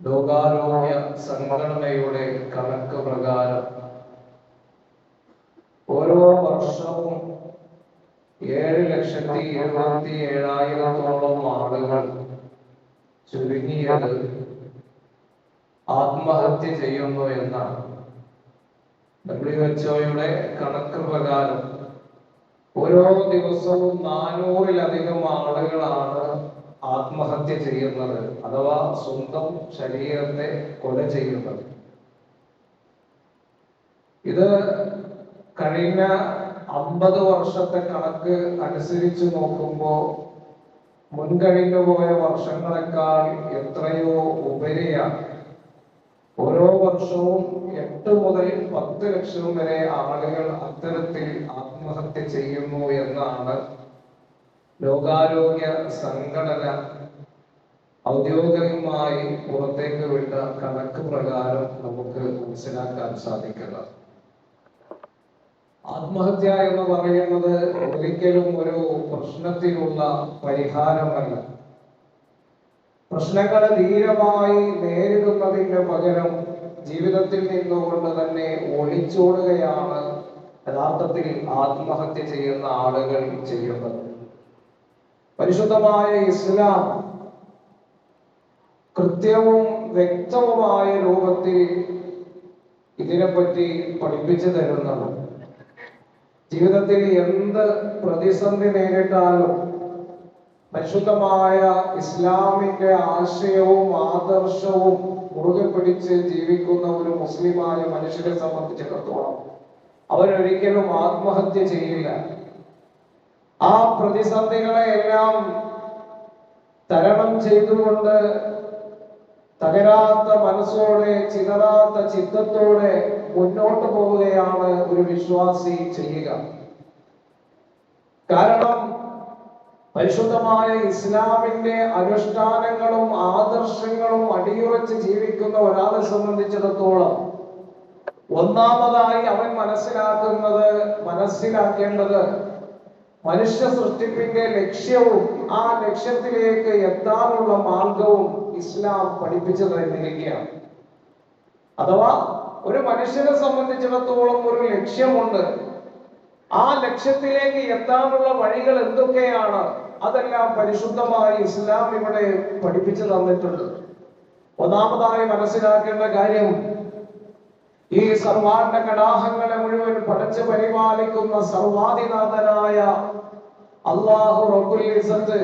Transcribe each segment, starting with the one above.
ലോകാരോഗ്യ സംഘടനയുടെ കണക്ക് പ്രകാരം ഓരോ വർഷവും 7,27,000-ഓളം ആളുകൾ ചുരുങ്ങിയത് ആത്മഹത്യ ചെയ്യുന്നു എന്നാണ് WHO കണക്ക് പ്രകാരം. ഓരോ ദിവസവും 400-ലധികം ആളുകളാണ് ആത്മഹത്യ ചെയ്യുന്നത്, അഥവാ സ്വന്തം ശരീരത്തെ കൊല ചെയ്യുന്നത്. ഇത് കഴിഞ്ഞ 50 വർഷത്തെ കണക്ക് അനുസരിച്ച് നോക്കുമ്പോൾ മുൻകഴിഞ്ഞു പോയ വർഷങ്ങളെക്കാൾ എത്രയോ ഉപരിയാണ്. ഓരോ വർഷവും 8 മുതൽ 10 ലക്ഷം വരെ ആളുകൾ അത്തരത്തിൽ ആത്മഹത്യ ചെയ്യുന്നു എന്നാണ് ലോകാരോഗ്യ സംഘടന ഔദ്യോഗികമായി പുറത്തേക്ക് വിട്ട കണക്ക് പ്രകാരം നമുക്ക് മനസ്സിലാക്കാൻ സാധിക്കുന്നത്. ആത്മഹത്യ എന്ന് പറയുന്നത് ഒരിക്കലും ഒരു പ്രശ്നത്തിനുള്ള പരിഹാരമല്ല. പ്രശ്നങ്ങളെ ധീരമായി നേരിടുന്നതിന് പകരം ജീവിതത്തിൽ നിന്നുകൊണ്ട് തന്നെ ഒളിച്ചോടുകയാണ് യഥാർത്ഥത്തിൽ ആത്മഹത്യ ചെയ്യുന്ന ആളുകൾ ചെയ്യുന്നത്. പരിശുദ്ധമായ ഇസ്ലാം കൃത്യവും വ്യക്തവുമായ രൂപത്തിൽ ഇതിനെപ്പറ്റി പഠിപ്പിച്ചു തരുന്നതാണ്. ജീവിതത്തിൽ എന്ത് പ്രതിസന്ധി നേരിട്ടാലും പരിശുദ്ധമായ ഇസ്ലാമിന്റെ ആശയവും ആദർശവും മുറുകെ പിടിച്ച് ജീവിക്കുന്ന ഒരു മുസ്ലിമായ മനുഷ്യരെ സംബന്ധിച്ചിടത്തോളം അവരൊരിക്കലും ആത്മഹത്യ ചെയ്യില്ല. ആ പ്രതിസന്ധികളെ എല്ലാം തരണം ചെയ്തുകൊണ്ട് തകരാത്ത മനസ്സോടെ ചിതറാത്ത ചിത്തത്തോടെ മുന്നോട്ട് പോവുകയാണ് ഒരു വിശ്വാസി ചെയ്യുക. കാരണം പരിശുദ്ധമായ ഇസ്ലാമിന്റെ അനുഷ്ഠാനങ്ങളും ആദർശങ്ങളും അടിയുറച്ച് ജീവിക്കുന്ന ഒരാളെ സംബന്ധിച്ചിടത്തോളം ഒന്നാമതായി അവൻ മനസ്സിലാക്കേണ്ടത് മനുഷ്യ സൃഷ്ടിപ്പിന്റെ ലക്ഷ്യവും ആ ലക്ഷ്യത്തിലേക്ക് എത്താനുള്ള മാർഗവും ഇസ്ലാം പഠിപ്പിച്ചു തന്നിരിക്കുകയാണ്. അഥവാ ഒരു മനുഷ്യനെ സംബന്ധിച്ചിടത്തോളം ഒരു ലക്ഷ്യമുണ്ട്. ആ ലക്ഷ്യത്തിലേക്ക് എത്താനുള്ള വഴികൾ എന്തൊക്കെയാണ്, അതെല്ലാം പരിശുദ്ധമായി ഇസ്ലാം ഇവിടെ പഠിപ്പിച്ചു തന്നിട്ടുണ്ട്. ഒന്നാമതായി മനസ്സിലാക്കേണ്ട കാര്യം, ഈ സർവാണ്ട കടാഹങ്ങളെ മുഴുവൻ പടച്ചു പരിപാലിക്കുന്ന സർവാധിനാഥനായ അല്ലാഹു റബ്ബുൽ ഇസ്സത്ത്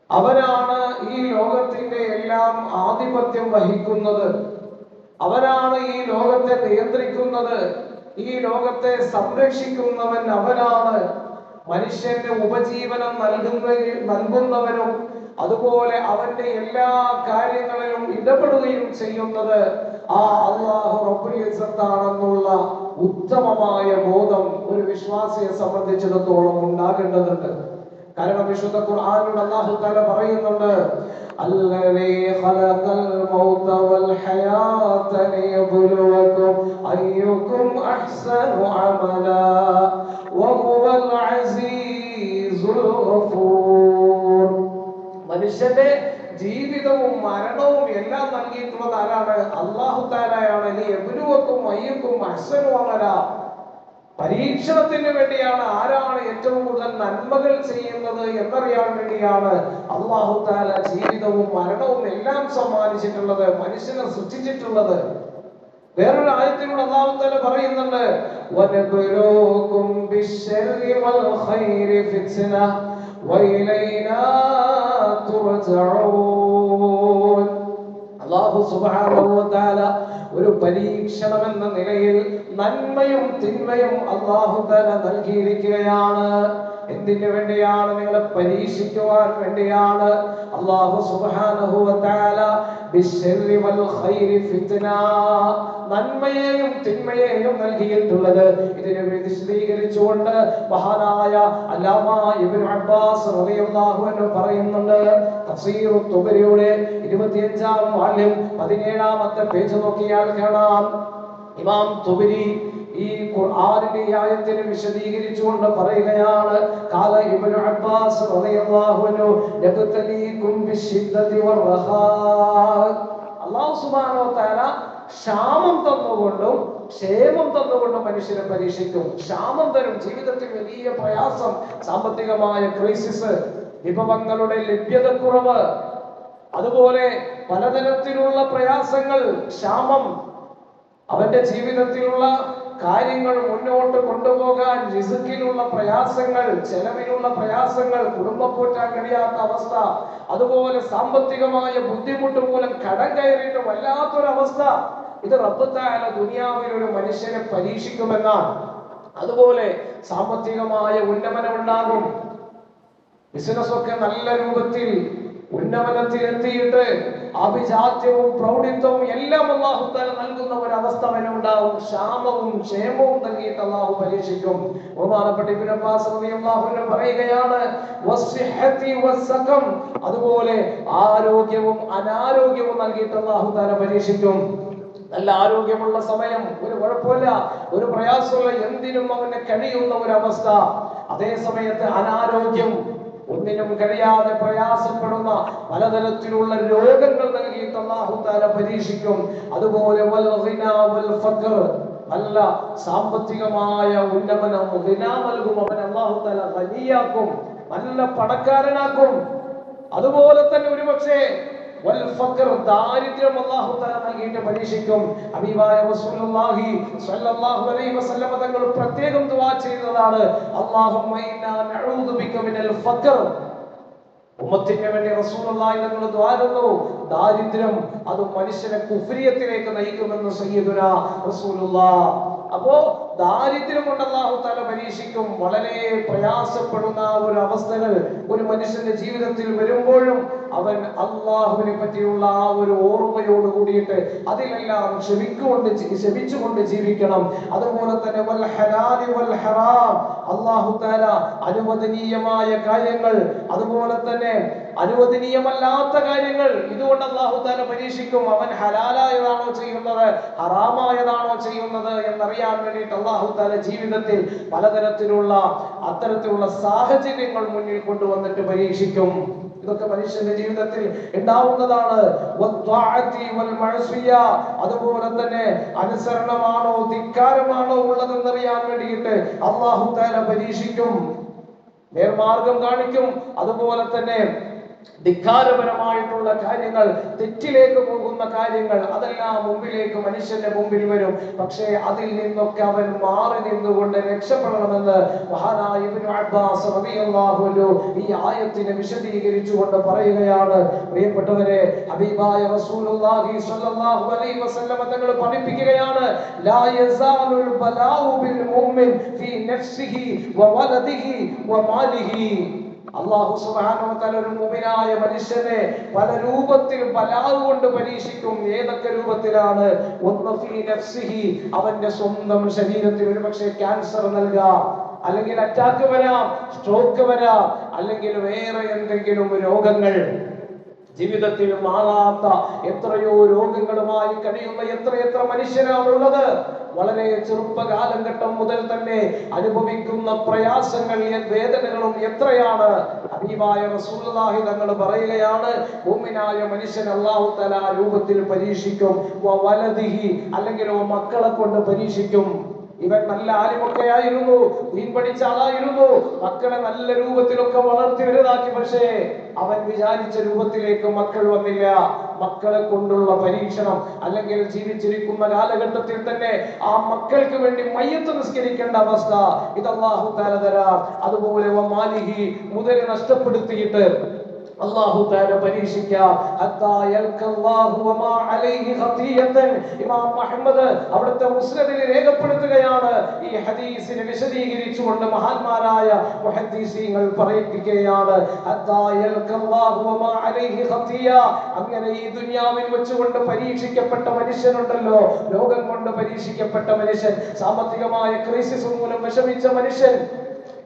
അവനാണ് ഈ ലോകത്തിന്റെ എല്ലാം ആധിപത്യം വഹിക്കുന്നത്. അവനാണ് ഈ ലോകത്തെ നിയന്ത്രിക്കുന്നത്. ഈ ലോകത്തെ സംരക്ഷിക്കുന്നവൻ അവനാണ്. മനുഷ്യന്റെ ഉപജീവനം നൽകുന്നവനും അതുപോലെ അവന്റെ എല്ലാ കാര്യങ്ങളിലും ഇടപെടുകയും ചെയ്യുന്നത് ആ അല്ലാഹു റബ്ബുൽ ഇസ്സത്താണെന്നുള്ള ഉത്തമമായ ബോധം ഒരു വിശ്വാസിയെ സംബന്ധിച്ചിടത്തോളം ഉണ്ടാകേണ്ടതുണ്ട്. കാരണം വിശുദ്ധ ഖുർആനിൽ അല്ലാഹു തആല പറയുന്നുണ്ട്, അല്ലദീ ഖലഖൽ മൗത വൽ ഹയാത ലിയബ്ലുവകും അയ്യുകും അഹ്സനു അമലാ വഹുവൽ അസീസുൽ ഗഫൂർ. മനുഷ്യന്റെ ജീവിതവും മരണവും എല്ലാം നൽകിയിട്ടുള്ളത് ആരാണ്? അല്ലാഹു തആലയാണ്. ലിയബ്ലുവകും അയ്യുകും അഹ്സനു അമലാ. പരീക്ഷണത്തിന് വേണ്ടിയാണ്. ആരാണ് ഏറ്റവും കൂടുതൽ നന്മകൾ ചെയ്യുന്നത് എന്നറിയാൻ വേണ്ടിയാണ് അല്ലാഹു തആല ജീവിതവും മരണവും എല്ലാം സമ്മാനിച്ചിട്ടുള്ളത്, മനുഷ്യനെ സൃഷ്ടിച്ചിട്ടുള്ളത്. വേറൊരു ആയത്തിലൂടെ അല്ലാഹു തആല പറയുന്നുണ്ട്, വനബ്ലൂകും ബിശ്ശർരി വൽ ഖൈരി ഫിത്ന വഇലൈനാ തുർജഊൻ. അല്ലാഹു സുബ്ഹാനഹു വ തആല ഒരു പരീക്ഷണം എന്ന നിലയിൽ നന്മയും തിന്മയും അല്ലാഹു തആല നൽകിയിരിക്കുകയാണ്. എന്തിനു വേണ്ടിയാണ്? നിങ്ങളെ പരീക്ഷിക്കുവാൻ വേണ്ടിയാണ്. അല്ലാഹു സുബ്ഹാനഹു വ തആല ബിശ്ശർരി വൽ ഖൈരി ഫിത്ന, നന്മയെയും തിന്മയെയും നൽകിയിട്ടുള്ളത്. ഇതിനെ വിശദീകരിച്ചുകൊണ്ട് മഹാനായ അല്ലാമ ഇബ്നു അബ്ബാസ് റളിയല്ലാഹു അൻഹു പറയുന്നുണ്ട്, തഫ്സീർ തുബരിയുടെ 25-ാം വാല്യം 17-ാമത്തെ പേജ് നോക്കിയാൽ കാണാം, ഇമാം തുബരി ഈ ഖുർആനിന്റെ ആയത്തിനെ വിശദീകരിച്ചുകൊണ്ട് പറയുകയാണ്, ഖാല ഇബ്നു അബ്ബാസ് റളിയല്ലാഹു അൻഹു യബ്തലീകും ബിശ്ശിദ്ദതി വറഖാ. അല്ലാഹു സുബ്ഹാനഹു വ തആല ക്ഷാമം തന്നുകൊണ്ടും ക്ഷേമം തന്നുകൊണ്ടും മനുഷ്യനെ പരീക്ഷിക്കും. ക്ഷാമം തരും, ജീവിതത്തിൽ വലിയ പ്രയാസം, സാമ്പത്തികമായ ക്രൈസിസ്, വിഭവങ്ങളുടെ ലഭ്യതക്കുറവ്, അതുപോലെ പലതരത്തിലുള്ള പ്രയാസങ്ങൾ, ക്ഷാമം, അവന്റെ ജീവിതത്തിലുള്ള കാര്യങ്ങൾ മുന്നോട്ട് കൊണ്ടുപോകാൻ റിസ്കിലുള്ള പ്രയാസങ്ങൾ, ചെലവിലുള്ള പ്രയാസങ്ങൾ, കുടുംബം പോറ്റാൻ കഴിയാത്ത അവസ്ഥ, അതുപോലെ സാമ്പത്തികമായ ബുദ്ധിമുട്ട് മൂലം കടം കയറിയിട്ട് വല്ലാത്തൊരവസ്ഥ. ഇത് റബ്ബ് തആല ദുനിയാവിൽ ഒരു മനുഷ്യനെ പരീക്ഷിക്കുമെന്നാണ്. അതുപോലെ സാമ്പത്തികമായ ഉന്നമനം ഉണ്ടാകും, ബിസിനസ് ഒക്കെ നല്ല രൂപത്തിൽ ഉന്നമനത്തിൽ എത്തിയിട്ട് അഭിജാത്യവും പ്രൗഢിത്വവും എല്ലാം അല്ലാഹു തആല നൽകുന്ന ഒരു അവസ്ഥ അവനുണ്ടാവും. ക്ഷാമവും ക്ഷേമവും നൽകിയിട്ട് അല്ലാഹു പരീക്ഷിക്കും. ബഹുമാനപ്പെട്ട ഇബ്നു അബ്ബാസ് റളിയല്ലാഹു അൻഹു പറയുകയാണ്, വസ്സിഹത്തി വസ്സഖം, അതുപോലെ ആരോഗ്യവും അനാരോഗ്യവും നൽകിയിട്ട് അല്ലാഹു തആല പരീക്ഷിക്കും. നല്ല ആരോഗ്യമുള്ള സമയം, ഒരു കുഴപ്പമില്ല, ഒരു പ്രയാസമില്ല, എന്തിനും അവന് കഴിയുന്ന ഒരു അവസ്ഥ. അതേ സമയത്ത് അനാരോഗ്യം, ഒന്നിനും കഴിയാതെ പ്രയാസപ്പെടുന്ന പലതരത്തിലുള്ള രോഗങ്ങൾ നൽകിയിട്ട് അല്ലാഹു തആല പരീക്ഷിക്കും. അതുപോലെ വൽ ഗിനാ വൽ ഫഖർ, നല്ല സാമ്പത്തികമായ ഉന്നമനം, ഗിനാ നൽകും, അവൻ അല്ലാഹു തആല ഗനിയാക്കും, നല്ല പണക്കാരനാക്കും. അതുപോലെ തന്നെ ഒരുപക്ഷേ വൽ ഫഖർ, ദാരിദ്ര്യം അല്ലാഹു തആല നൽകിയിട്ട് പരീക്ഷിക്കും. ഹബീബായ റസൂലുള്ളാഹി സ്വല്ലല്ലാഹു അലൈഹി വസല്ലം തങ്ങൾ പ്രത്യേകം ദുആ ചെയ്തതാണ്, അല്ലാഹുമ്മ ഇന്നാ നഊദു ബിക മിനൽ ഫഖർ. ഉമ്മത്തിന് വേണ്ടി റസൂലുള്ളാഹി തങ്ങൾ ദുആ ചെയ്തു, ദാരിദ്ര്യം അത് മനുഷ്യനെ കുഫ്രിയത്തിലേക്ക് നയിക്കുമെന്ന് സയ്യിദുനാ റസൂലുള്ളാഹ്. അപ്പോ ദാരിദ്ര്യം കൊണ്ട് അല്ലാഹു തആല പരീക്ഷിക്കും. വളരെ പ്രയാസപ്പെടുന്ന ഒരു അവസ്ഥകൾ ഒരു മനുഷ്യന്റെ ജീവിതത്തിൽ വരുമ്പോഴും അവൻ അല്ലാഹുവിനെ പറ്റിയുള്ള ആ ഒരു ഓർമ്മയോട് കൂടിയിട്ട് അതിലെല്ലാം ക്ഷമിച്ചുകൊണ്ട് ജീവിക്കണം. അതുപോലെ തന്നെ വൽ ഹലാലി വൽ ഹറാം, അല്ലാഹു തആല അനുവദനീയമായ കാര്യങ്ങൾ, അതുപോലെ തന്നെ അനുവദനീയമല്ലാത്ത കാര്യങ്ങൾ, ഇതുകൊണ്ട് അല്ലാഹു തആല പരീക്ഷിക്കും. അവൻ ഹലാലായതാണോ ചെയ്യുന്നത്, ഹറാമായതാണോ ചെയ്യുന്നത് എന്നറിയാൻ വേണ്ടിയിട്ട് അല്ലാഹു തആല ജീവിതത്തിൽ പലതരത്തിലുള്ള അത്തരത്തിലുള്ള സാഹചര്യങ്ങൾ മുന്നിൽ കൊണ്ടുവന്നിട്ട് പരീക്ഷിക്കും. ഇതൊക്കെ മനുഷ്യന്റെ ജീവിതത്തിൽ ഉണ്ടാവുന്നതാണ്. അതുപോലെ തന്നെ അനുസരണമാണോ ധിക്കാരമാണോ ഉള്ളതെന്നറിയാൻ വേണ്ടിയിട്ട് അല്ലാഹു തആല പരീക്ഷിക്കും, നേർമാർഗം കാണിക്കും. അതുപോലെ തന്നെ ധിക്കാരപരമായിട്ടുള്ള കാര്യങ്ങൾ, തെറ്റിലേക്ക് പോകുന്ന കാര്യങ്ങൾ, അതെല്ലാം മുമ്പിലേക്ക് മനുഷ്യന്റെ മുമ്പിൽ വരും. പക്ഷേ അതിൽ നിന്നൊക്കെ അവൻ മാറി നിന്നുകൊണ്ട് രക്ഷപ്പെടണമെന്ന് മഹാനായ ഇബ്നു അബ്ബാസ് റളിയല്ലാഹു അൻഹു ഈ ആയത്തിനെ വിശദീകരിച്ചുകൊണ്ട് പറയുകയാണ്. പ്രിയപ്പെട്ടവരെ, ഹബീബായ റസൂലുള്ളാഹി സ്വല്ലല്ലാഹു അലൈഹി വസല്ലം തങ്ങൾ പഠിപ്പിക്കുകയാണ്, ലാ യസാലുൽ ബലാഉ ബിൽ മുഅ്മിൻ ഫീ നഫ്സിഹി വ വലദിഹി വ മാലിഹി. അല്ലാഹു സുബ്ഹാനഹു വ തആല ഒരു മുഅ്മിനായ മനുഷ്യനെ പല രൂപത്തിൽ ബലാവ് കൊണ്ട് പരീക്ഷിക്കും. ഏതൊക്കെ രൂപത്തിലാണ്? ഒന്ന് ഫീ നഫ്സിഹി, അവന്റെ സ്വന്തം ശരീരത്തിൽ ഒരുപക്ഷെ ക്യാൻസർ നൽകാം, അല്ലെങ്കിൽ അറ്റാക്ക് വരാം, സ്ട്രോക്ക് വരാം, അല്ലെങ്കിൽ വേറെ എന്തെങ്കിലും രോഗങ്ങൾ. ജീവിതത്തിൽ മാറാത്ത എത്രയോ രോഗങ്ങളുമായി കഴിയുന്ന എത്രയെത്ര മനുഷ്യരാണുള്ളത്. വളരെ ചെറുപ്പകാലഘട്ടം മുതൽ തന്നെ അനുഭവിക്കുന്ന പ്രയാസങ്ങൾ, വേദനകളും എത്രയാണ്. ഹബീബായ റസൂലുള്ളാഹി തങ്ങൾ പറയുകയാണ്, മുഅ്മിനായ മനുഷ്യൻ അല്ലാഹു തആല ആ രൂപത്തിൽ പരീക്ഷിക്കും. വലദിഹി, അല്ലെങ്കിൽ മക്കളെ കൊണ്ട് പരീക്ഷിക്കും. ഇവൻ നല്ല ആലിമൊക്കെ ആയിരുന്നു, ദീൻ പഠിച്ച ആളായിരുന്നു, മക്കളെ നല്ല രൂപത്തിലൊക്കെ വളർത്തി വലുതാക്കി. പക്ഷേ അവൻ വിചാരിച്ച രൂപത്തിലേക്ക് മക്കൾ വന്നില്ല. മക്കളെ കൊണ്ടുള്ള പരീക്ഷണം, അല്ലെങ്കിൽ ജീവിച്ചിരിക്കുന്ന കാലഘട്ടത്തിൽ തന്നെ ആ മക്കൾക്ക് വേണ്ടി മയ്യത്ത് നിസ്കരിക്കേണ്ട അവസ്ഥ, ഇത് അല്ലാഹു തആല തരാം. അതുപോലെ മാലിഹി, മുതൽ നഷ്ടപ്പെടുത്തിയിട്ട് അല്ലാഹു തആല പരീക്ഷിക്കാം. ഹത്താ യൽഖല്ലാഹു വമാ അലൈഹി ഖതിയതൻ. ഇമാം മുഹമ്മദ് അവിടുത്തെ മുസ്നദിൽ രേഖപ്പെടുത്തുകയാണ്, ഈ ഹദീസിനെ വിശദീകരിച്ചുകൊണ്ട് മഹാന്മാരായ മുഹദ്ദിസീങ്ങൾ പറയിപ്പിക്കുകയാണ്, ഹത്താ യൽഖല്ലാഹു വമാ അലൈഹി ഖതിയ. അങ്ങനെ ഈ ദുനിയാവിൽ വെച്ചുകൊണ്ട് പരീക്ഷിക്കപ്പെട്ട മനുഷ്യനുണ്ടല്ലോ, രോഗം കൊണ്ട് പരീക്ഷിക്കപ്പെട്ട മനുഷ്യൻ, സാമ്പത്തികമായ ക്രൈസിസ് മൂലം വിഷമിച്ച മനുഷ്യൻ,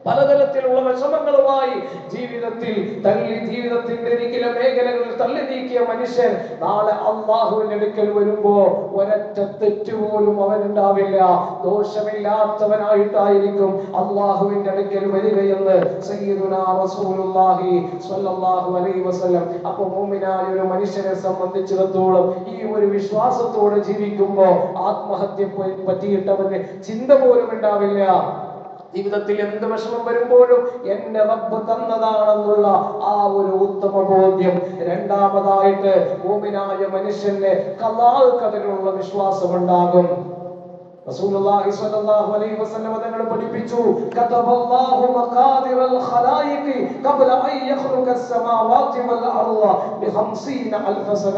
പലതരത്തിലുള്ള വിഷമങ്ങളുമായി ജീവിതത്തിന്റെ ഇരിക്കുന്ന മേഖലകളിൽ തള്ളി നീക്കിയ മനുഷ്യൻ നാളെ അള്ളാഹുവിന്റെ അടുക്കൽ വരുമ്പോ ഒരൊറ്റ തെറ്റുപോലും അവനുണ്ടാവില്ല, ദോഷമില്ലാത്തവനായിട്ടായിരിക്കും അള്ളാഹുവിന്റെ അടുക്കൽ വരികയെന്ന് സയ്യിദുനാ റസൂലുള്ളാഹി സ്വല്ലല്ലാഹു അലൈഹി വസല്ലം. അപ്പൊ മുഅ്മിനായ ഒരു മനുഷ്യനെ സംബന്ധിച്ചിടത്തോളം ഈ ഒരു വിശ്വാസത്തോടെ ജീവിക്കുമ്പോ ആത്മഹത്യ പറ്റിയിട്ടവന് ചിന്ത പോലും ഉണ്ടാവില്ല. ജീവിതത്തിൽ എന്ത് വിഷമം വരുമ്പോഴും എന്റെ റബ്ബ് തന്നതാണെന്നുള്ള ആ ഒരു ഉത്തമ ബോധ്യം. രണ്ടാമതായിട്ട് മുഅ്മിനായ മനുഷ്യന്റെ ഖലാഅ് ഖദറിലുള്ള വിശ്വാസം ഉണ്ടാകും. റസൂലുള്ളാഹി സ്വല്ലല്ലാഹു അലൈഹി വസല്ലം തങ്ങൾ പഠിപ്പിച്ചു, കതബല്ലാഹു മഖാദിറൽ ഖലായിഖി ഖബ്ല അൻ യഖ്ലുഖ അസ്സമാവാതി വൽ അർള ബി 50000 സന.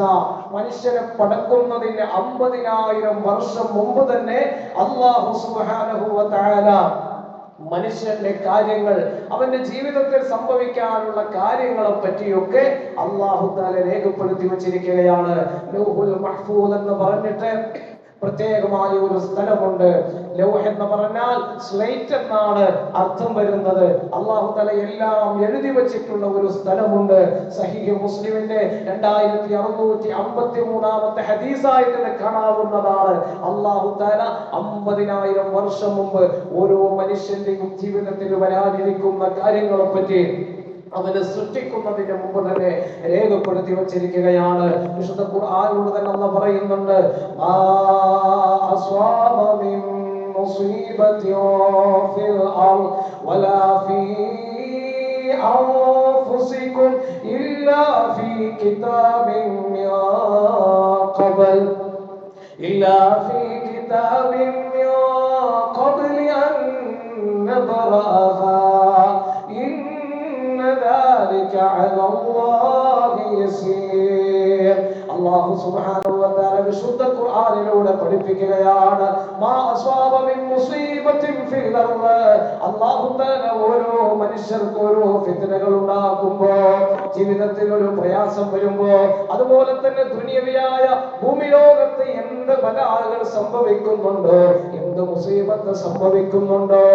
മനുഷ്യനെ പടക്കുന്നതിന് 50000 വർഷം മുമ്പ് തന്നെ അല്ലാഹു സുബ്ഹാനഹു വ തആല മനുഷ്യന്റെ കാര്യങ്ങൾ, അവന്റെ ജീവിതത്തിൽ സംഭവിക്കാനുള്ള കാര്യങ്ങളെ പറ്റിയൊക്കെ അല്ലാഹു തആല രേഖപ്പെടുത്തി വച്ചിരിക്കുകയാണ്. ലൗഹുൽ മഹ്ഫൂദ് എന്ന് പറഞ്ഞിട്ട് പ്രത്യേകമായ ഒരു സ്ഥലമുണ്ട്. ലൗഹ് എന്ന് പറഞ്ഞാൽ സ്ലേറ്റ് എന്നാണ് അർത്ഥം വരുന്നത്. അല്ലാഹു തആല എല്ലാം എഴുതി വച്ചിട്ടുള്ള ഒരു സ്ഥലമുണ്ട്. സഹീഹ് മുസ്ലിമിന്റെ 2653 ഹദീസായിട്ട് കാണാവുന്നതാണ്. അല്ലാഹു തആല 50000 വർഷം മുമ്പ് ഓരോ മനുഷ്യന്റെയും ജീവിതത്തിൽ വരാനിരിക്കുന്ന കാര്യങ്ങളെ പറ്റി അവനെ സൃഷ്ടിക്കുന്നതിന് മുമ്പ് തന്നെ രേഖപ്പെടുത്തി വച്ചിരിക്കുകയാണ്. വിശുദ്ധ ഖുർആനിലൂടെ തന്നെ അല്ലാഹു പറയുന്നുണ്ട്, ആ അസ്വാബ മിൻ മുസീബത്തിൻ ഫിൽ അർദ് വലാ ഫീ അൻഫുസികും ഇല്ലാ ഫീ കിതാബിൻ മിൻ ഖബൽ അൻ നബ്റഅഹാ ذلك على الله يسير. അല്ലാഹു സുബ്ഹാനഹു വ തആല വിശുദ്ധ ഖുർആനിലൂടെ പഠിപ്പിക്കുകയാണ്, മാ അസ്വാബ മിൻ മുസീബത്തിൻ ഫിൽ അർദ്. അല്ലാഹു തആല ഓരോ മനുഷ്യർക്കും ഓരോ ഫിത്നകൾ ഉണ്ടാകുമ്പോ, ജീവിതത്തിൽ ഒരു പ്രയാസം വരുമ്പോ, അതുപോലെ തന്നെ ദുനിയവിയായ ഭൂമിലോകത്ത് എന്ത് ബലാകൾ സംഭവിക്കുന്നുണ്ടോ, എന്ത് മുസീബത്ത് സംഭവിക്കുന്നുണ്ടോ,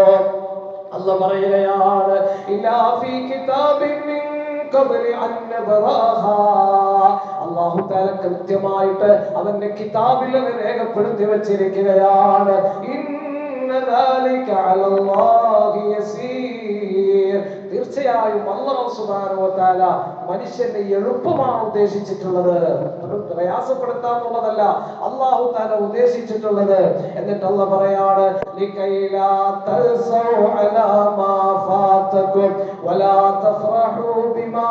അല്ലാഹു പറയുകയാണ്, ഇലാ ഫീ കിതാബിൻ മിൻ ഖബ്ലി അൻ നബ്റാഹാ. അല്ലാഹു തആല കൃത്യമായിട്ട് അവന്റെ കിതാബിൽ രേഖപ്പെടുത്തി വച്ചിരിക്കുകയാണ്, ഇന്ന ദാലിക അലല്ലാഹി യസീർ. തീർച്ചയായും അല്ലാഹു സുബ്ഹാനഹു വ തആല മനുഷ്യനെ എളുപ്പമാണ് ഉദ്ദേശിച്ചിട്ടുള്ളത്, പ്രയാസപ്പെടുത്താന്നുള്ളതല്ല അല്ലാഹു തആല ഉദ്ദേശിച്ചിട്ടുള്ളത്. എന്നിട്ട് അല്ലാഹു പറയാണ്, ലികൈലാ തൽസൗ അലാ മാ ഫാതകും വലാ തഫറഹു ബിമാ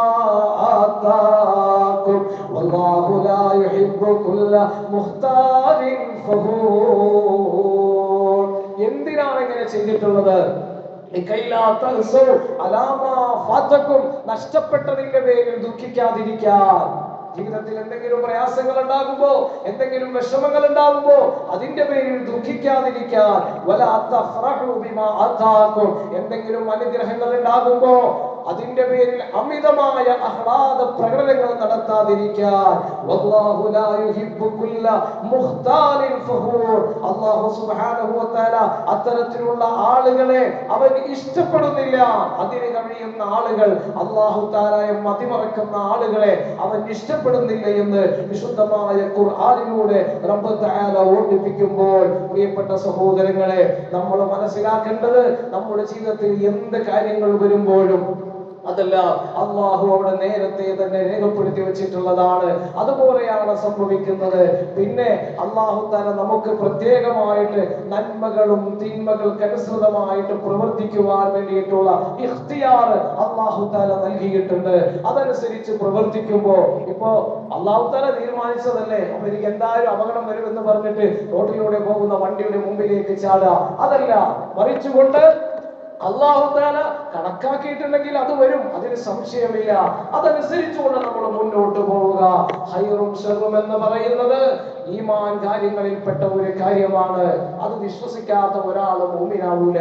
ആതാകും വല്ലാഹു ലാ യുഹിബ്ബു കുല്ല മുഖ്താലിൻ ഫഖൂർ. എന്തിനാണ് ഇങ്ങനെ ചെയ്തിട്ടുള്ളത്? നഷ്ടപ്പെട്ടതിന്റെ പേരിൽ ദുഃഖിക്കാതിരിക്കാൻ. ജീവിതത്തിൽ എന്തെങ്കിലും പ്രയാസങ്ങൾ ഉണ്ടാകുമ്പോ, എന്തെങ്കിലും വിഷമങ്ങൾ ഉണ്ടാകുമ്പോ അതിന്റെ പേരിൽ ദുഃഖിക്കാതിരിക്കാൻ. എന്തെങ്കിലും അനുഗ്രഹങ്ങൾ ഉണ്ടാകുമ്പോ അതിന്റെ പേരിൽ അമിതമായ ആഹ്ലാദ പ്രകടനങ്ങൾ നടത്താതിരിക്കാൻ. വല്ലാഹു ലാ യുഹിബ്ബു കുല്ല മുഖ്താലിൻ ഫഖൂർ. അല്ലാഹു സുബ്ഹാനഹു വ തആല അത്തരത്തിലുള്ള ആളുകളെ അവൻ ഇഷ്ടപ്പെടുന്നില്ല. അതിന് കഴിയുന്ന ആളുകൾ, അല്ലാഹു തആലയെ മതിമറക്കുന്ന ആളുകളെ അവൻ ഇഷ്ടപ്പെടുന്നില്ല എന്ന് വിശുദ്ധമായ ഖുർആനിലൂടെ റബ്ബ് തആല ഓർമ്മിപ്പിക്കുമ്പോൾ, പ്രിയപ്പെട്ട സഹോദരങ്ങളെ, നമ്മൾ മനസ്സിലാക്കേണ്ടത് നമ്മുടെ ജീവിതത്തിൽ എന്ത് കാര്യങ്ങൾ വരുമ്പോഴും അതെല്ലാം അല്ലാഹു അവിടെ നേരത്തെ തന്നെ രേഖപ്പെടുത്തി വെച്ചിട്ടുള്ളതാണ്. അതുപോലെയാണ് സംഭവിക്കുന്നത്. പിന്നെ അല്ലാഹു തആല നമുക്ക് പ്രത്യേകമായിട്ട് നന്മകളും തിന്മകൾക്ക് അനുസൃതമായിട്ട് പ്രവർത്തിക്കുവാൻ വേണ്ടിയിട്ടുള്ള ഇഖ്തിയാർ അല്ലാഹു തആല നൽകിയിട്ടുണ്ട്. അതനുസരിച്ച് പ്രവർത്തിക്കുമ്പോ, ഇപ്പോ അല്ലാഹു തആല തീരുമാനിച്ചതല്ലേ, അപ്പൊ എനിക്ക് എന്തായാലും അപകടം വരുമെന്ന് പറഞ്ഞിട്ട് റോഡിലൂടെ പോകുന്ന വണ്ടിയുടെ മുമ്പിലേക്ക് ചാടുക, അതല്ല. മറിച്ചുകൊണ്ട് അല്ലാഹു തആല കണക്കാക്കിയിട്ടുണ്ടെങ്കിൽ അത് വരും, അതിന് സംശയമില്ല. അതനുസരിച്ചുകൊണ്ട് നമ്മൾ മുന്നോട്ട് പോവുക. ഹൈറും ശർറും എന്ന് പറയുന്നത് ഈമാൻ കാര്യങ്ങളിൽപ്പെട്ട ഒരു കാര്യമാണ്. അത് വിശ്വസിക്കാത്ത ഒരാൾ മുഅ്മിനാവൂല,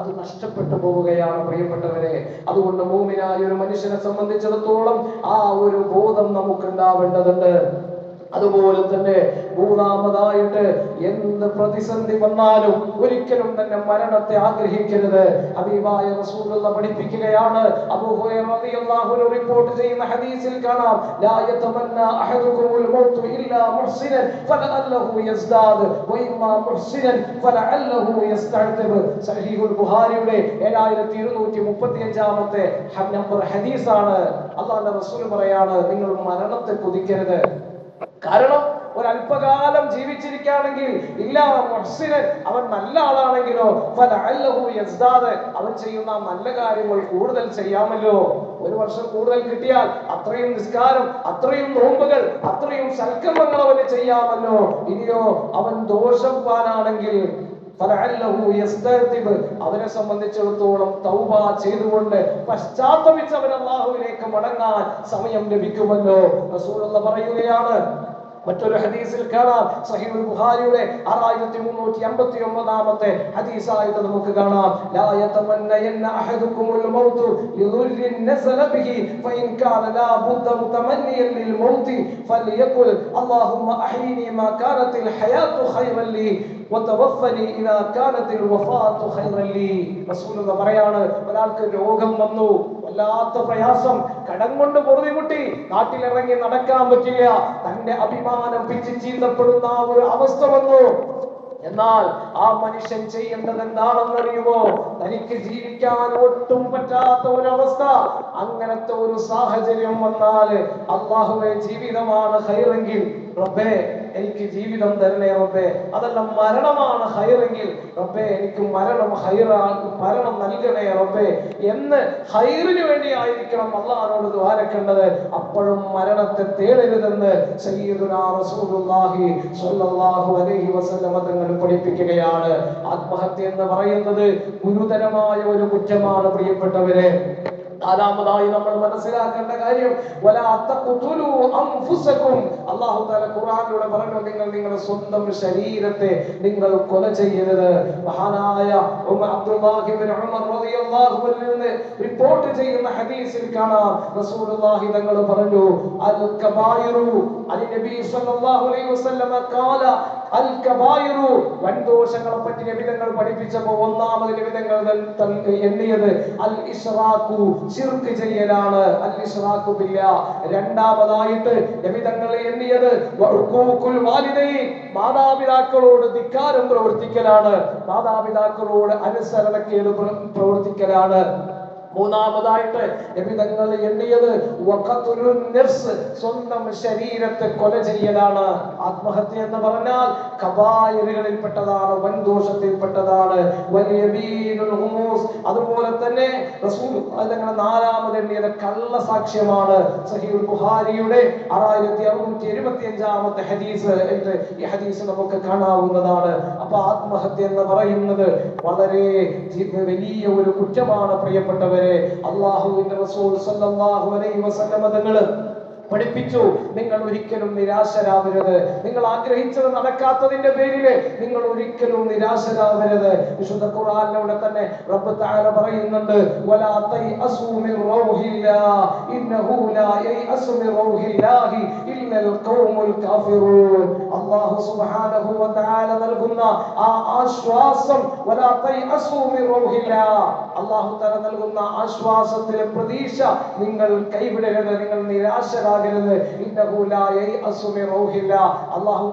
അത് നഷ്ടപ്പെട്ടു പോവുകയാണ് പ്രിയപ്പെട്ടവരെ. അതുകൊണ്ട് മുഅ്മിനായ ഒരു മനുഷ്യനെ സംബന്ധിച്ചിടത്തോളം ആ ഒരു ബോധം നമുക്ക് ഉണ്ടാവേണ്ടതുണ്ട്. അതുപോലെ തന്നെ മൂന്നാമതായിട്ട് എന്ത് പ്രതിസന്ധി വന്നാലും ഒരിക്കലും തന്നെ മരണത്തെ ആഗ്രഹിക്കരുത്. ഹബീബായ റസൂലുള്ളാഹി പഠിപ്പിക്കുകയാണ്. അബൂ ഹുറൈറ റളിയല്ലാഹു അൻഹു റിപ്പോർട്ട് ചെയ്യുന്ന ഹദീസിൽ കാണാം, ലാ യതമന്ന അഹദുകുമുൽ മൗത്ത് ഇല്ലാ മുഹ്സിനൻ ഫലഅല്ലഹു യസ്ദാദ് വഇമ്മാ മുഹ്സിനൻ ഫലഅല്ലഹു യസ്തഅതിബ്. സഹീഹുൽ ബുഖാരിയുടെ 7235ാമത്തെ നമ്പർ ഹദീസാണ്. അല്ലാഹുവിന്റെ റസൂൽ പറയാണ്, നിങ്ങൾ മരണത്തെ കൊതിക്കരുത്. കാരണം ഒരല്പകാലം ജീവിച്ചിരിക്കുകയാണെങ്കിൽ ഇല്ല മുഹ്സിനൻ, അവൻ നല്ല ആളാണെങ്കിലോ ഫലഅല്ലഹു യസ്ദാദ്, അവൻ ചെയ്യുന്ന നല്ല കാര്യങ്ങൾ കൂടുതൽ ചെയ്യാമല്ലോ. ഒരു വർഷം കൂടുതൽ കിട്ടിയാൽ അത്രയും നിസ്കാരം, അത്രയും നോമ്പുകൾ, അത്രയും സൽക്കർമ്മങ്ങൾ അവന് ചെയ്യാമല്ലോ. ഇനിയോ അവൻ ദോഷവാനാണെങ്കിൽ അവനെ സംബന്ധിച്ചിടത്തോളം തൗബ ചെയ്തുകൊണ്ട് പശ്ചാത്തപിച്ച് അവൻ അല്ലാഹുവിലേക്ക് മടങ്ങാൻ സമയം ലഭിക്കുമല്ലോ. റസൂലുള്ളാഹി പറയുകയാണ്. മറ്റൊരു ഹദീസിൽ കാണാം, സഹീഹുൽ ബുഖാരിയുടെ 6359ാമത്തെ ഹദീസായിട്ട് നമുക്ക് കാണാം, ലാ യതമന്നയന്ന അഹദുകുമുൽ മൗത്ത് ലിദുർരിൻ നസല ബിഹി ഫഇൻ കാന ലാ ബുദ്ദ മുതമന്നിയൻ ലിൽ മൗത്ത് ഫലിയഖുൽ അല്ലാഹുമ്മ അഹീനി മാ കാനത്തിൽ ഹയാതു ഖൈറൻ ലി വതവഫനി ഇദാ കാനത്തിൽ വഫാതു ഖൈറൻ ലി. റസൂലുള്ളാഹി പറയാണ്, ഒരാൾക്ക് രോഗം വന്നു, വല്ലാത്ത പ്രയാസം, കടം കൊണ്ട് പൊറുതിമുട്ടി, നാട്ടിലിറങ്ങി നടക്കാൻ പറ്റില്ല, തന്റെ അഭിമാനം പിച്ച് ചീന്തപ്പെടുന്ന ഒരു അവസ്ഥ വന്നു. എന്നാൽ ആ മനുഷ്യൻ ചെയ്യേണ്ടത് എന്താണെന്നറിയുമോ? തനിക്ക് ജീവിക്കാൻ ഒട്ടും പറ്റാത്ത ഒരവസ്ഥ, അങ്ങനത്തെ ഒരു സാഹചര്യം വന്നാൽ അല്ലാഹുവേ ജീവിതമാണ് ഖൈറെങ്കിൽ റബ്ബേ എനിക്ക് ജീവിതം തരണേ റബ്ബേ, അതല്ല മരണമാണ് ഖൈറെങ്കിൽ റബ്ബേ എനിക്ക് മരണം നൽകണേ റബ്ബേ എന്ന് ഖൈറിന് വേണ്ടി ആയിരിക്കണം അല്ലാഹുവോട് ദുആരക്കേണ്ടത്. അപ്പോഴും മരണത്തെ തേടരുതെന്ന് സയ്യിദുനാ റസൂലുള്ളാഹി സ്വല്ലല്ലാഹു അലൈഹി വസല്ലം തങ്ങൾ പഠിപ്പിക്കുകയാണ്. ആത്മഹത്യ എന്ന് പറയുന്നത് ഗുരുതരമായ ഒരു കുറ്റമാണ് പ്രിയപ്പെട്ടവരെ. നാലാമതായി നമ്മൾ മനസ്സിലാക്കേണ്ട കാര്യം, വലാ തഖ്തുലൂ അൻഫുസകും. അല്ലാഹു തആല ഖുർആനിലൂടെ പറഞ്ഞു, നിങ്ങൾ നിങ്ങളുടെ സ്വന്തം ശരീരത്തെ നിങ്ങൾ കൊല ചെയ്യരുത്. മഹാനായ അബ്ദുല്ലാഹി ഇബ്നു ഉമർ റളിയല്ലാഹു അൻഹു റിപ്പോർട്ട് ചെയ്യുന്ന ഹദീസിൽ കാണാം, റസൂലുള്ളാഹി തങ്ങൾ പറഞ്ഞു, അൽ കബായിറു അലി നബി സ്വല്ലല്ലാഹു അലൈഹി വസല്ലം ഖാല അൽ കബായിറു, വൻദോഷങ്ങളെ പറ്റി നബി തങ്ങൾ പഠിപ്പിച്ചപ്പോൾ ഒന്നാമത് നബി തങ്ങൾ എണ്ണിയത് അൽ ഇശ്റാഖു, ശിർക്ക് ചെയ്യലാണ്, അൽ ഇശ്റാഖു ബില്ലാഹ്. രണ്ടാമതായിട്ട് നബി തങ്ങൾ എണ്ണിയത് വഉഖൂഖുൽ വാലിദൈൻ, മാതാപിതാക്കളോട് ധിക്കാരം പ്രവർത്തിക്കലാണ്, മാതാപിതാക്കളോട് അനുസരണക്കേട് പ്രവർത്തിക്കലാണ്. മൂന്നാമതായിട്ട് നബി തങ്ങൾ എണ്ണിയത് വഖതുലുൻ നഫ്സ്, സ്വന്തം ശരീരത്തെ കൊല ചെയ്യലാണ്. ആത്മഹത്യ എന്ന് പറഞ്ഞാൽ കബായിറുകളിൽപ്പെട്ടതാണ്, വൻദോഷത്തിൽപ്പെട്ടതാണ്. വൽയമീനുൽ ഹുമൂസ്, അതുപോലെ തന്നെ റസൂൽ തങ്ങൾ നാലാമത് എണ്ണിയത് കള്ളസാക്ഷ്യമാണ്. സഹീഹുൽ ബുഖാരിയുടെ 6675ാമത്തെ ഹദീസ്, ഈ ഹദീസ് നമുക്ക് കാണാവുന്നതാണ്. അപ്പൊ ആത്മഹത്യ എന്ന് പറയുന്നത് വളരെ വലിയ ഒരു കുറ്റമാണ് പ്രിയപ്പെട്ടവരെ. അല്ലാഹുവിന്റെ റസൂൽ സല്ലല്ലാഹു അലൈഹി വസല്ലം തങ്ങൾ പഠിപ്പിച്ചു, നിങ്ങൾ ഒരിക്കലും നിരാശരാവരുത്. നിങ്ങൾ ആഗ്രഹിച്ചത് നടക്കാത്തതിന്റെ പേരിൽ നിങ്ങൾ ഒരിക്കലും നിരാശരാവരുത്. വിശുദ്ധ ഖുർആനിലൂടെ തന്നെ റബ്ബ് തആല പറയുന്നുണ്ട്, വലാ തൈഅസൂ മിൻ റൗഹില്ലാഹ് ഇന്നഹു ലാ യൈഅസു മിൻ റൗഹില്ലാഹി ഇല്ലൽ ഖൗമുൽ കാഫിറൂൻ. അല്ലാഹു സുബ്ഹാനഹു വ തആല നൽകുന്ന ആ ആശ്വാസം, വലാ തൈഅസൂ മിൻ റൗഹില്ലാഹ്, അല്ലാഹു തആല നൽകുന്ന ആശ്വാസത്തിലെ പ്രതീക്ഷ നിങ്ങൾ കൈവിടരുത്, നിങ്ങൾ നിരാശരാ അല്ലാഹു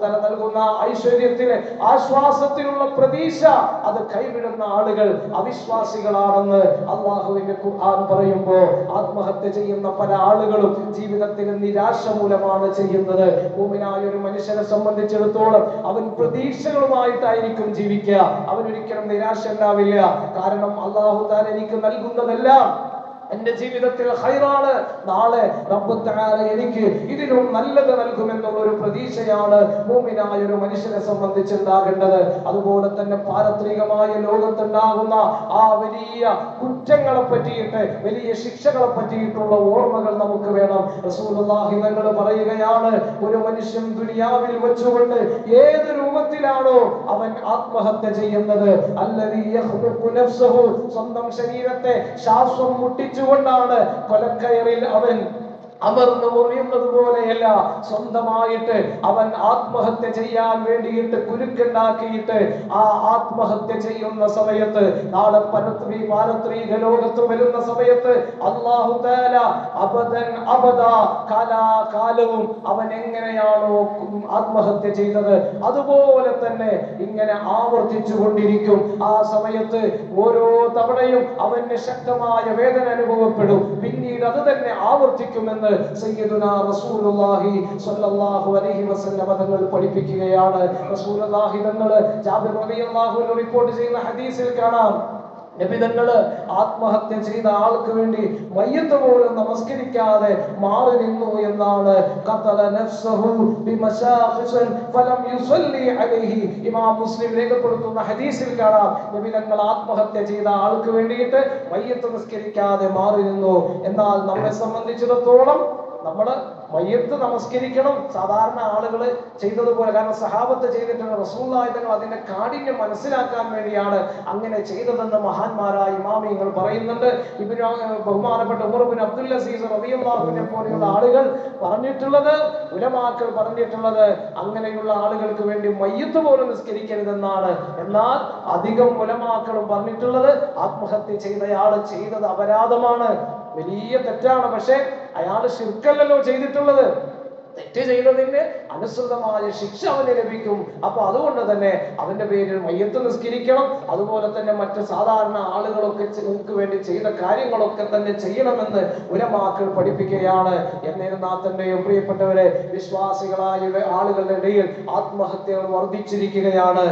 തആല നൽകുന്ന ഐശ്വര്യത്തിന്, ആശ്വാസത്തിനുള്ള പ്രതീക്ഷ അത് കൈവിടുന്ന ആളുകൾ അവിശ്വാസികളാണെന്ന് അല്ലാഹുവിന്റെ ഖുർആൻ പറയുമ്പോൾ, ആത്മഹത്യ ചെയ്യുന്ന പല ആളുകളും ജീവിതത്തിൽ നിരാശ മൂലമാണ് ചെയ്യുന്നത്. മുഅ്മിനായ ഒരു മനുഷ്യനെ സംബന്ധിച്ചിടത്തോളം അവൻ പ്രതീക്ഷകളുമായിട്ടായിരിക്കും ജീവിക്കുക, അവൻ ഒരിക്കലും നിരാശ ഉണ്ടാവില്ല. കാരണം അല്ലാഹു തആല എനിക്ക് നൽകുന്നതെല്ലാം എന്റെ ജീവിതത്തിൽ ഖൈറാണ്, നാളെ റബ്ബ് തആല എനിക്ക് ഇതിലും നല്ലത് നൽകുമെന്നുള്ള ഒരു പ്രതീക്ഷയാണ് മുഅ്മിനായ ഒരു മനുഷ്യനെ സംബന്ധിച്ചുണ്ടാകേണ്ടത്. അതുപോലെ തന്നെ പാരത്രികമായ ലോകത്തുണ്ടാകുന്ന ആ വലിയ കുറ്റങ്ങളെ പറ്റിയിട്ട്, വലിയ ശിക്ഷകളെ പറ്റിയിട്ടുള്ള ഓർമ്മകൾ നമുക്ക് വേണം. റസൂലുള്ളാഹി തങ്ങൾ പറയുകയാണ്, ഒരു മനുഷ്യൻ ദുനിയാവിൽ വെച്ചുകൊണ്ട് ഏത് രൂപത്തിലാണോ അവൻ ആത്മഹത്യ ചെയ്യുന്നത്, അല്ലദീ യഖ്ലുഖു നഫ്സഹു, സ്വന്തം ശരീരത്തെ ശ്വാസം മുട്ടിച്ചു കൊണ്ടാണ് കൊലക്കയറിൽ അവൻ അമർന്നു മുറിയുന്നത് പോലെയല്ല, സ്വന്തമായിട്ട് അവൻ ആത്മഹത്യ ചെയ്യാൻ വേണ്ടിയിട്ട് കുരുക്കുണ്ടാക്കിയിട്ട് ആ ആത്മഹത്യ ചെയ്യുന്ന സമയത്ത്, നാളെ പാരത്രിക ലോകത്ത് വരുന്ന സമയത്ത് അല്ലാഹു തആല അബദൻ അബദാ, കാലാകാലവും അവൻ എങ്ങനെയാണോ ആത്മഹത്യ ചെയ്തത് അതുപോലെ തന്നെ ഇങ്ങനെ ആവർത്തിച്ചു കൊണ്ടിരിക്കും. ആ സമയത്ത് ഓരോ തവണയും അവന് ശക്തമായ വേദന അനുഭവപ്പെടും. പിന്നീട് അത് തന്നെ ആവർത്തിക്കുമെന്ന് സയ്യിദുനാ റസൂലുള്ളാഹി സ്വല്ലല്ലാഹു അലൈഹി വസല്ലം തങ്ങൾ പഠിപ്പിക്കുകയാണ്. റസൂലുള്ളാഹി തങ്ങൾ ജാബിർ റളിയല്ലാഹു അൻഹു റിപ്പോർട്ട് ചെയ്യുന്ന ഹദീസിൽ കാണാം, നബി തങ്ങള് ആത്മഹത്യ ചെയ്ത ആൾക്ക് വേണ്ടി മയ്യത്ത് പോലും നമസ്കരിക്കാതെ മാറി നിന്നു എന്നാണ്. ഖതല നഫ്സഹു ബിമശാഖിൻ ഫലം യുസല്ലി അലൈഹി. ഇമാം മുസ്ലിം രേഖപ്പെടുത്തുന്ന ഹദീസിൽ കാണാം, നബി തങ്ങൾ ആത്മഹത്യ ചെയ്ത ആൾക്ക് വേണ്ടിയിട്ട് മയ്യത്ത് നമസ്കരിക്കാതെ മാറി നിന്നു. എന്നാൽ നമ്മെ സംബന്ധിച്ചിടത്തോളം നമ്മള് മയ്യത്ത് നമസ്കരിക്കണം സാധാരണ ആളുകൾ ചെയ്തതുപോലെ. കാരണം സഹാബത്ത് ചെയ്തിട്ടുണ്ട്. റസൂലുള്ളാഹി തങ്ങൾ അതിന്റെ കാഠിന്യം മനസ്സിലാക്കാൻ വേണ്ടിയാണ് അങ്ങനെ ചെയ്തതെന്ന് മഹാന്മാരായ ഇമാമിയങ്ങൾ പറയുന്നുണ്ട്. ബഹുമാനപ്പെട്ട ഉമർ ഇബ്നു അബ്ദുൽ അസീസ് റളിയല്ലാഹു അൻഹു പോലെയുള്ള ആളുകൾ പറഞ്ഞിട്ടുള്ളത്, ഉലമാക്കൾ പറഞ്ഞിട്ടുള്ളത്, അങ്ങനെയുള്ള ആളുകൾക്ക് വേണ്ടി മയ്യത്ത് പോലും നിസ്കരിക്കരുതെന്നാണ്. എന്നാൽ അധികം ഉലമാക്കളും പറഞ്ഞിട്ടുള്ളത് ആത്മഹത്യ ചെയ്തയാൾ ചെയ്തത് അപരാധമാണ്, വലിയ തെറ്റാണ്. പക്ഷെ അയാൾ ശിർക്കല്ലല്ലോ ചെയ്തിട്ടുള്ളത്, തെറ്റ് ചെയ്തതിന് അനുസൃതമായ ശിക്ഷ അവന് ലഭിക്കും. അപ്പൊ അതുകൊണ്ട് തന്നെ അവന്റെ പേരിൽ മയ്യത്ത് നിസ്കരിക്കണം. അതുപോലെ തന്നെ മറ്റ് സാധാരണ ആളുകളൊക്കെ നിങ്ങൾക്ക് വേണ്ടി ചെയ്ത കാര്യങ്ങളൊക്കെ തന്നെ ചെയ്യണമെന്ന് ഉലമാക്കൾ പഠിപ്പിക്കുകയാണ്. എന്നിരുന്നാൽ തന്നെയും പ്രിയപ്പെട്ടവരെ, വിശ്വാസികളായ ആളുകളുടെ ഇടയിൽ ആത്മഹത്യകൾ വർദ്ധിച്ചിരിക്കുകയാണ്.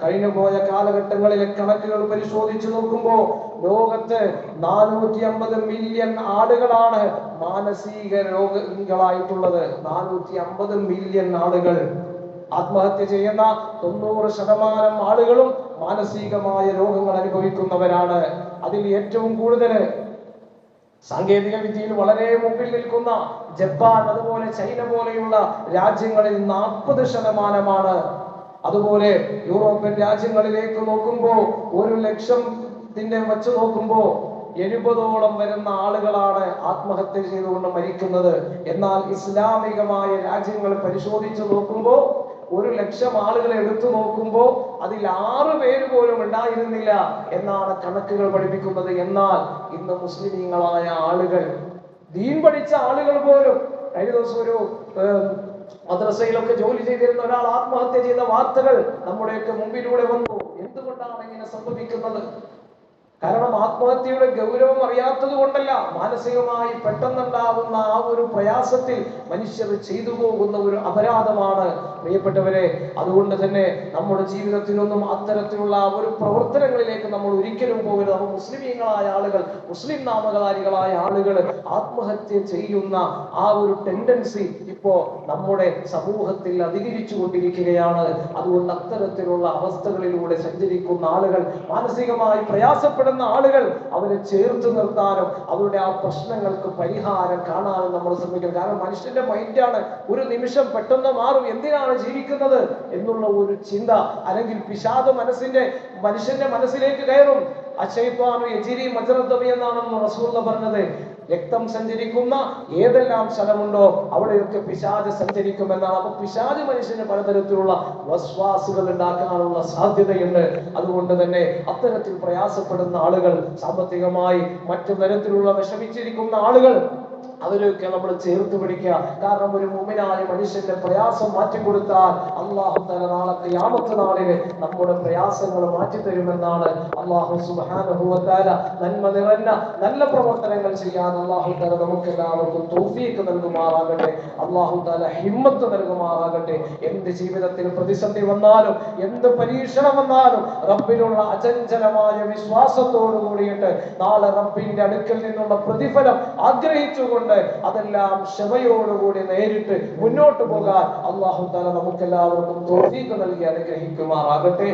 കഴിഞ്ഞു പോയ കാലഘട്ടങ്ങളിലെ കണക്കുകൾ പരിശോധിച്ചു നോക്കുമ്പോൾ ലോകത്ത് 450 മില്യൺ ആളുകളാണ് മാനസിക രോഗികളായിട്ടുള്ളത്. 450 മില്യൺ ആളുകൾ. ആത്മഹത്യ ചെയ്യുന്ന 90% ആളുകളും മാനസികമായ രോഗങ്ങൾ അനുഭവിക്കുന്നവരാണ്. അതിൽ ഏറ്റവും കൂടുതൽ സാങ്കേതിക വിദ്യയിൽ വളരെ മുമ്പിൽ നിൽക്കുന്ന ജപ്പാൻ, അതുപോലെ ചൈന പോലെയുള്ള രാജ്യങ്ങളിൽ 40%. അതുപോലെ യൂറോപ്യൻ രാജ്യങ്ങളിലേക്ക് നോക്കുമ്പോൾ 1,00,000 വെച്ച് നോക്കുമ്പോൾ 70ഓളം വരുന്ന ആളുകളാണ് ആത്മഹത്യ ചെയ്തുകൊണ്ട് മരിക്കുന്നത്. എന്നാൽ ഇസ്ലാമികമായ രാജ്യങ്ങൾ പരിശോധിച്ച് നോക്കുമ്പോൾ 1,00,000 ആളുകളെ എടുത്തു നോക്കുമ്പോൾ അതിൽ 6 പേര് പോലും ഉണ്ടായിരുന്നില്ല എന്നാണ് കണക്കുകൾ പഠിപ്പിക്കുന്നത്. എന്നാൽ ഇന്ന് മുസ്ലിമീങ്ങളായ ആളുകൾ, ദീൻ പഠിച്ച ആളുകൾ പോലും, കഴിഞ്ഞ ദിവസം ഒരു മദ്രസയിലൊക്കെ ജോലി ചെയ്തിരുന്ന ഒരാൾ ആത്മഹത്യ ചെയ്ത വാർത്തകൾ നമ്മുടെയൊക്കെ മുമ്പിലൂടെ വന്നു. എന്തുകൊണ്ടാണ് ഇങ്ങനെ സംഭവിക്കുന്നത്? കാരണം ആത്മഹത്യയുടെ ഗൗരവം അറിയാത്തത് കൊണ്ടല്ല, മാനസികമായി പെട്ടെന്നുണ്ടാകുന്ന ആ ഒരു പ്രയാസത്തിൽ മനുഷ്യർ ചെയ്തു പോകുന്ന ഒരു അപരാധമാണ് പ്രിയപ്പെട്ടവരെ. അതുകൊണ്ട് തന്നെ നമ്മുടെ ജീവിതത്തിലൊന്നും അത്തരത്തിലുള്ള ഒരു പ്രവർത്തനങ്ങളിലേക്ക് നമ്മൾ ഒരിക്കലും പോകരുത്. നമ്മൾ മുസ്ലിമീങ്ങളായ ആളുകൾ, മുസ്ലിം നാമധാരികളായ ആളുകൾ ആത്മഹത്യ ചെയ്യുന്ന ആ ഒരു ടെൻഡൻസി ഇപ്പോ നമ്മുടെ സമൂഹത്തിൽ അധികരിച്ചു കൊണ്ടിരിക്കുകയാണ്. അതുകൊണ്ട് അത്തരത്തിലുള്ള അവസ്ഥകളിലൂടെ സഞ്ചരിക്കുന്ന ആളുകൾ, മാനസികമായി പ്രയാസപ്പെടുന്ന ആളുകൾ, അവരെ ചേർത്ത് നിർത്താനും അവരുടെ ആ പ്രശ്നങ്ങൾക്ക് പരിഹാരം കാണാനും നമ്മൾ ശ്രമിക്കണം. കാരണം മനുഷ്യന്റെ മൈൻഡാണ് ഒരു നിമിഷം പെട്ടെന്ന് മാറും. എന്തിനാണ് ജീവിക്കുന്നത് എന്നുള്ള ഒരു ചിന്ത, അല്ലെങ്കിൽ പിശാച് മനുഷ്യന്റെ മനസ്സിലേക്ക് കയറും. അശൈത്വാനു യജിരി മജ്റദ്ദമി എന്നാണ് റസൂൽ പറഞ്ഞത്. രക്തം സഞ്ചരിക്കുന്ന ഏതെല്ലാം സ്ഥലമുണ്ടോ അവിടെയൊക്കെ പിശാച് സഞ്ചരിക്കുമെന്നാണ്. അപ്പൊ പിശാച് മനുഷ്യന് പലതരത്തിലുള്ള വസ്വാസുകൾ ഉണ്ടാക്കാനുള്ള സാധ്യതയുണ്ട്. അതുകൊണ്ട് തന്നെ അത്തരത്തിൽ പ്രയാസപ്പെടുന്ന ആളുകൾ, സാമ്പത്തികമായി മറ്റു തരത്തിലുള്ള വിഷമിച്ചിരിക്കുന്ന ആളുകൾ, അവരൊക്കെ നമ്മൾ ചേർത്ത് പിടിക്കുക. കാരണം ഒരു മുഅ്മിനായ മനുഷ്യന്റെ പ്രയാസം മാറ്റിക്കൊടുത്താൽ അല്ലാഹു തആല നാളെ ഖിയാമത്ത് നാളില് നമ്മുടെ പ്രയാസങ്ങൾ മാറ്റിത്തരുമെന്നാണ്. അല്ലാഹു സുബ്ഹാനഹു വ തആല നന്മ നിറഞ്ഞ നല്ല പ്രവർത്തനങ്ങൾ ചെയ്യാൻ അല്ലാഹു തആല നമുക്ക് എല്ലാവർക്കും തൗഫീഖ് നൽകുമാറാകട്ടെ. അല്ലാഹു തആല ഹിമ്മത്ത് നൽകുമാറാകട്ടെ. എന്ത് ജീവിതത്തിൽ പ്രതിസന്ധി വന്നാലും, എന്ത് പരീക്ഷണം വന്നാലും റബ്ബിലുള്ള അചഞ്ചലമായ വിശ്വാസത്തോടു കൂടിയിട്ട് നാളെ റബ്ബിന്റെ അടുക്കൽ നിന്നുള്ള പ്രതിഫലം ആഗ്രഹിച്ചുകൊണ്ട് അതെല്ലാം ക്ഷമയോടുകൂടി നേരിട്ട് മുന്നോട്ട് പോകാൻ അല്ലാഹു തആല നമുക്കെല്ലാവർക്കും തൗഫീഖ് നൽകി അനുഗ്രഹിക്കുമാറാകട്ടെ.